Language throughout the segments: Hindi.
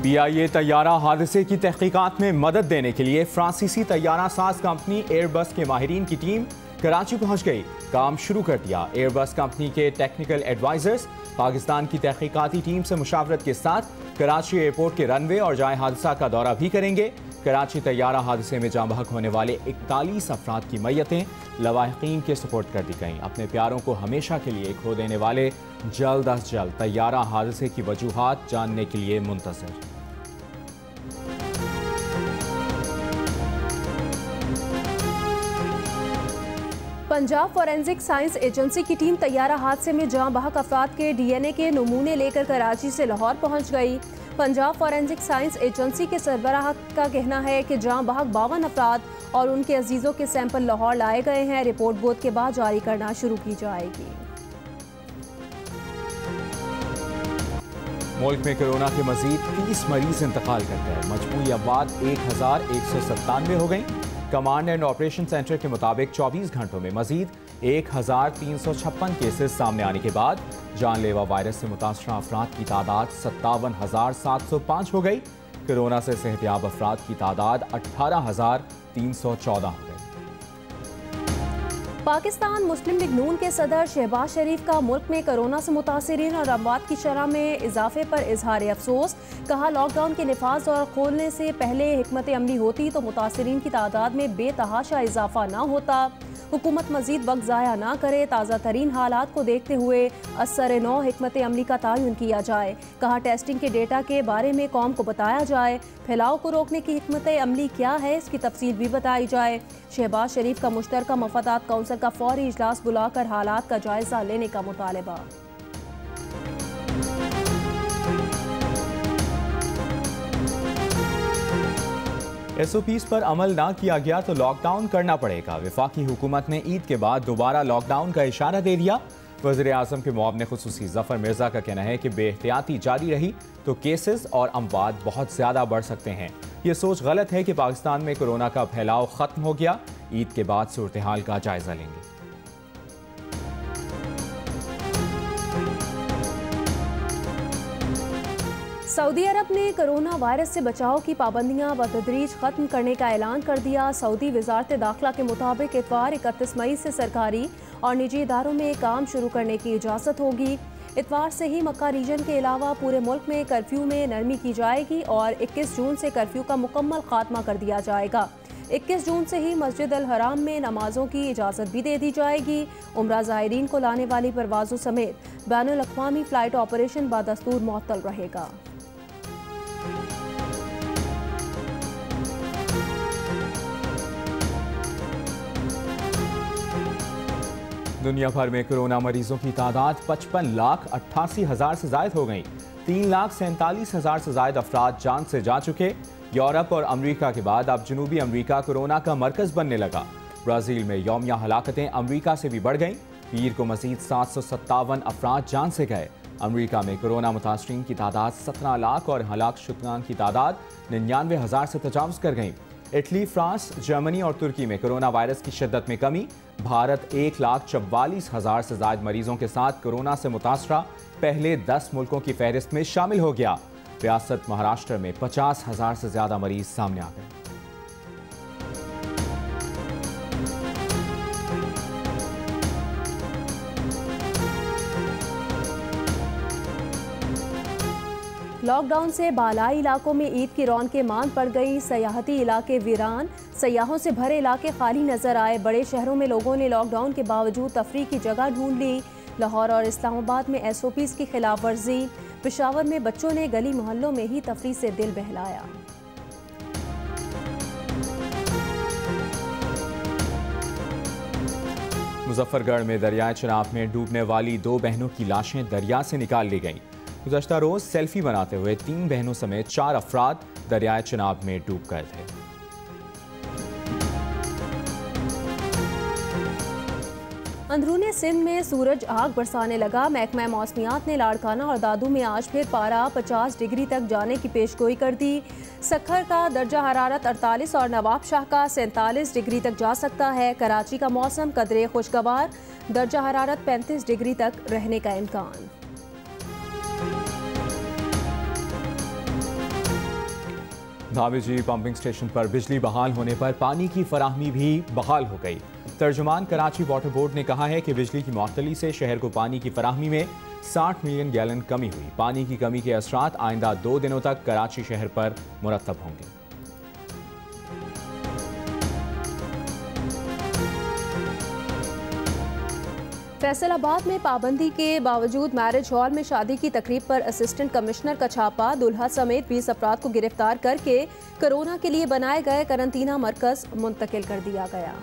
PIA तैयारा हादसे की तहकीकात में मदद देने के लिए फ्रांसीसी तैयारा साज कंपनी एयरबस के माहिरीन की टीम कराची पहुंच गई। काम शुरू कर दिया। एयरबस कंपनी के टेक्निकल एडवाइजर्स पाकिस्तान की तहकीकाती टीम से मुशावरत के साथ कराची एयरपोर्ट के रनवे और जाए हादसा का दौरा भी करेंगे। कराची तैयारा हादसे में जाँ बहक होने वाले 41 अफराद की मैयतें लवाहिकीन के सुपुर्द कर दी गईं। अपने प्यारों को हमेशा के लिए खो देने वाले जल्द अज जल्द तैयारा हादसे की वजूहात जानने के लिए मुंतज़िर। पंजाब फॉरेंसिक साइंस एजेंसी की टीम तैयारा हादसे में जाँ बहक अफराद के DNA के नमूने लेकर कराची से लाहौर पहुंच गई। पंजाब फॉरेंसिक साइंस एजेंसी के सरबराह का कहना है कि जाँ बहक 52 अफराद और उनके अजीज़ों के सैंपल लाहौर लाए गए हैं। रिपोर्ट बोध के बाद जारी करना शुरू की जाएगी। मुल्क में कोरोना के मजीद 30 मरीज इंतकाल कर गए। मजमूई अफवात 1197 हो गई। कमांड एंड ऑपरेशन सेंटर के मुताबिक 24 घंटों में मजीद 1356 केसेस सामने आने के बाद जानलेवा वायरस से मुतासरा अफराद की तादाद 57,705 हो गई। कोरोना से सेहतियाब अफराद की तादाद 18,314 हो गई। पाकिस्तान मुस्लिम लीग नून के सदर शहबाज शरीफ का मुल्क में कोरोना से मुतासिरीन और अमवात की शरह में इजाफे पर इजहार अफसोस। कहा, लॉकडाउन के निफाज और खोलने से पहले हिकमत अमली होती तो मुतासिरीन की तादाद में बेतहाशा इजाफा ना होता। हुकूमत मजीद वक्त ज़ाया ना करे। ताज़ा तरीन हालात को देखते हुए असर नौ हिकमत अमली का तयन किया जाए। कहा, टेस्टिंग के डेटा के बारे में कौम को बताया जाए। फैलाव को रोकने की हिकमत अमली क्या है, इसकी तफसील भी बताई जाए। शहबाज शरीफ का मुश्तरका मफादात कौंसिल का फौरी इजलास बुलाकर हालात का जायजा लेने का मुतालबा। SOPs पर अमल ना किया गया तो लॉकडाउन करना पड़ेगा। वफाकी हुकूमत ने ईद के बाद दोबारा लॉकडाउन का इशारा दे दिया। वज़ीर आज़म के मुआविन खुसूसी ज़फ़र मिर्ज़ा का कहना है कि बेहतियाती जारी रही तो केसेस और अमवात बहुत ज़्यादा बढ़ सकते हैं। ये सोच गलत है कि पाकिस्तान में कोरोना का फैलाव ख़त्म हो गया। ईद के बाद सूरत हाल का जायजा लेंगे। सऊदी अरब ने कोरोना वायरस से बचाव की पाबंदियां बतदरीज खत्म करने का ऐलान कर दिया। सऊदी वजारत दाखिला के मुताबिक इतवार 31 मई से सरकारी और निजी इदारों में काम शुरू करने की इजाज़त होगी। इतवार से ही मक्का रीजन के अलावा पूरे मुल्क में कर्फ्यू में नरमी की जाएगी और 21 जून से कर्फ्यू का मुकम्मल खात्मा कर दिया जाएगा। 21 जून से ही मस्जिद अल हराम में नमाजों की इजाज़त भी दे दी जाएगी। उम्रा ज़ायरीन को लाने वाली परवाज़ों समेत बैनुल अक़वामी फ़्लाइट ऑपरेशन बादस्तूर मुअत्तल रहेगा। दुनिया भर में कोरोना मरीजों की तादाद 55,88,000 से जायद हो गई। 3,47,000 से जायद अफराद जान से जा चुके। यूरोप और अमेरिका के बाद अब जनूबी अमेरिका कोरोना का मरकज बनने लगा। ब्राज़ील में यौमिया हलाकतें अमेरिका से भी बढ़ गईं। पीर को मजीद 757 अफराद जान से गए। अमेरिका में कोरोना मुतासरीन की तादाद 17 लाख और हलाक शुदगान की तादाद 99,000 से तजावज़ कर गई। इटली, फ्रांस, जर्मनी और तुर्की में कोरोना वायरस की शिद्दत में कमी। भारत 1,44,000 से ज़ायद मरीजों के साथ कोरोना से मुतासरा पहले 10 मुल्कों की फहरिस्त में शामिल हो गया। रियासत महाराष्ट्र में 50,000 से ज़्यादा मरीज सामने आ गए। लॉकडाउन से बालाई इलाकों में ईद की रौनकें मांद पड़ गई। सयाहती इलाके वीरान, सयाहों से भरे इलाके खाली नजर आए। बड़े शहरों में लोगों ने लॉकडाउन के बावजूद तफरीह की जगह ढूंढ ली। लाहौर और इस्लामाबाद में SOPs की खिलाफ वर्जी। पेशावर में बच्चों ने गली मोहल्लों में ही तफरीह से दिल बहलाया। मुजफ्फरगढ़ में दरियाए चिनाब में डूबने वाली 2 बहनों की लाशें दरिया से निकाल ली गईं। गुज़श्ता रोज़ सेल्फी बनाते हुए 3 बहनों समेत 4 अफराद दरियाए चिनाब में डूब गए थे। अंदरूनी सिंध में सूरज आग बरसाने लगा। महकमा मौसमियात ने लाड़काना और दादू में आज फिर पारा 50 डिग्री तक जाने की पेशगोई कर दी। सखर का दर्जा हरारत 48 और नवाब शाह का 47 डिग्री तक जा सकता है। कराची का मौसम कदरे खुशगवार, दर्जा हरारत 35 डिग्री तक रहने का इम्कान। धामेजी पंपिंग स्टेशन पर बिजली बहाल होने पर पानी की फराहमी भी बहाल हो गई। तर्जुमान कराची वाटर बोर्ड ने कहा है कि बिजली की मुअत्तली से शहर को पानी की फराहमी में 60 मिलियन गैलन कमी हुई। पानी की कमी के असरात आइंदा 2 दिनों तक कराची शहर पर मुरतब होंगे। फैसलाबाद में पाबंदी के बावजूद मैरिज हॉल में शादी की तकरीब पर असिस्टेंट कमिश्नर का छापा। दुल्हा समेत 20 अफराद को गिरफ्तार करके कोरोना के लिए बनाए गए करंतना मरकज मुंतकिल कर दिया गया।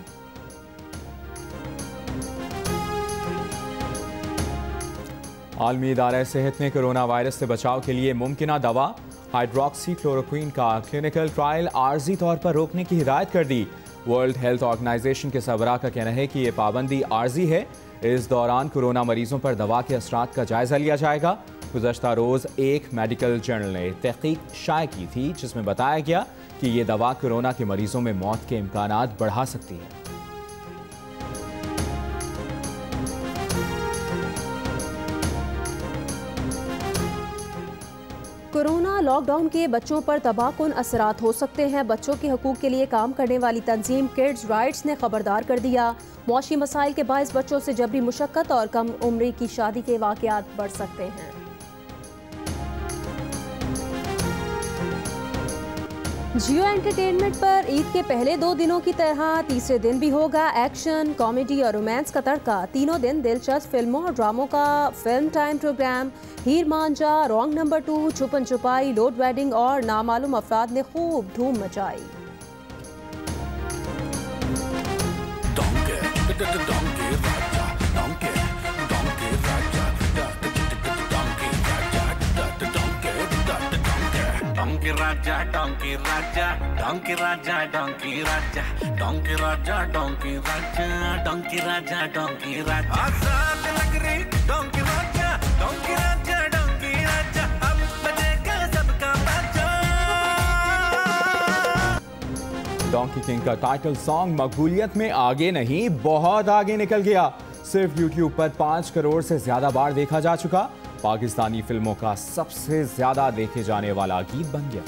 आलमी इदारा सेहत ने कोरोना वायरस से बचाव के लिए मुमकिना दवा हाइड्रोक्सीक्लोरोक्वीन का क्लिनिकल ट्रायल आर्जी तौर पर रोकने की हिदायत कर दी। वर्ल्ड हेल्थ ऑर्गेनाइजेशन के सरबराह का कहना है कि ये पाबंदी आर्जी है। इस दौरान कोरोना मरीजों पर दवा के असरात का जायजा लिया जाएगा। गुज़श्ता रोज़ एक मेडिकल जर्नल ने तहकीक शाया की थी जिसमें बताया गया कि ये दवा कोरोना के मरीजों में मौत के इम्कानात बढ़ा सकती है। कोरोना लॉकडाउन के बच्चों पर तबाहकुन असरात हो सकते हैं। बच्चों के हकूक़ के लिए काम करने वाली तंजीम किड्स राइट्स ने खबरदार कर दिया। मौशी मसाइल के बायस बच्चों से जबरी मुशक्कत और कम उम्री की शादी के वाक़यात बढ़ सकते हैं। जियो एंटरटेनमेंट पर ईद के पहले 2 दिनों की तरह तीसरे दिन भी होगा एक्शन, कॉमेडी और रोमांस का तड़का। तीनों दिन दिलचस्प फिल्मों और ड्रामों का फिल्म टाइम प्रोग्राम। हीर मांझा, रॉन्ग नंबर 2, छुपन छुपाई, लोड वेडिंग और नामालूम अफराद ने खूब धूम मचाई। राजा डोंकी राजा डोंकी राजा डोंकी राजा डोंकी राजा डोंकी राजा डोंकी राजा डोंकी राजा आजाद नगरी डोंकी राजा डोंकी राजा डोंकी राजा अब बजेगा सबका बाजा। डोंकी किंग का टाइटल सॉन्ग मकबूलियत में आगे नहीं बहुत आगे निकल गया। सिर्फ यूट्यूब पर 5 करोड़ से ज्यादा बार देखा जा चुका। पाकिस्तानी फिल्मों का सबसे ज्यादा देखे जाने वाला गीत बन गया।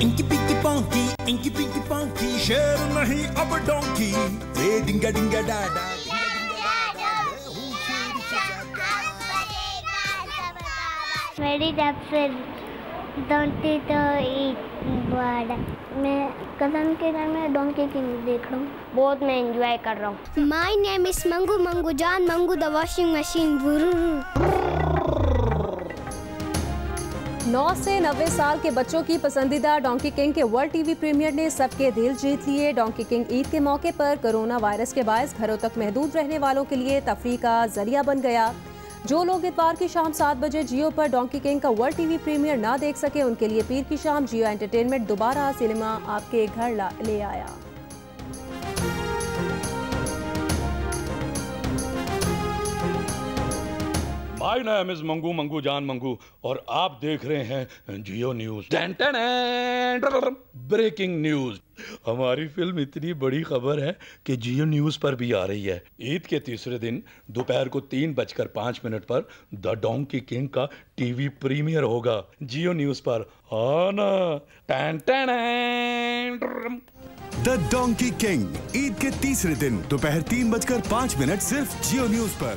इंकी पिंकी पॉन्की शेर नहीं अब डोंकी रे डिंगा डिंगा डाडा मेरी जब से डोंकी तो बड़ा मैं कज़न के घर में डोंकी किंग देख रहा हूँ। बहुत मैं एंजॉय कर रहा हूँ। My name is Mangu Mangu जान मंगू द वॉशिंग मशीन। 9 से 90 साल के बच्चों की पसंदीदा डोंकी किंग के वर्ल्ड टीवी प्रीमियर ने सबके दिल जीत लिए। डोंकी किंग ईद के मौके पर कोरोना वायरस के बायस घरों तक महदूद रहने वालों के लिए तफरीह का जरिया बन गया। जो लोग इतवार की शाम 7 बजे जियो पर डोंकी किंग का वर्ल्ड टीवी प्रीमियर ना देख सके उनके लिए पीर की शाम जियो एंटरटेनमेंट दोबारा सिनेमा आपके घर ले आया। My name is Mangu Mangu जान मंगू और आप देख रहे हैं जियो न्यूज। ब्रेकिंग न्यूज, हमारी फिल्म इतनी बड़ी खबर है कि जियो न्यूज पर भी आ रही है। ईद के तीसरे दिन दोपहर को 3:05 पर द डोंकी किंग का टीवी प्रीमियर होगा जियो न्यूज पर। आना द डोंकी किंग ईद के तीसरे दिन दोपहर 3:05 सिर्फ जियो न्यूज पर।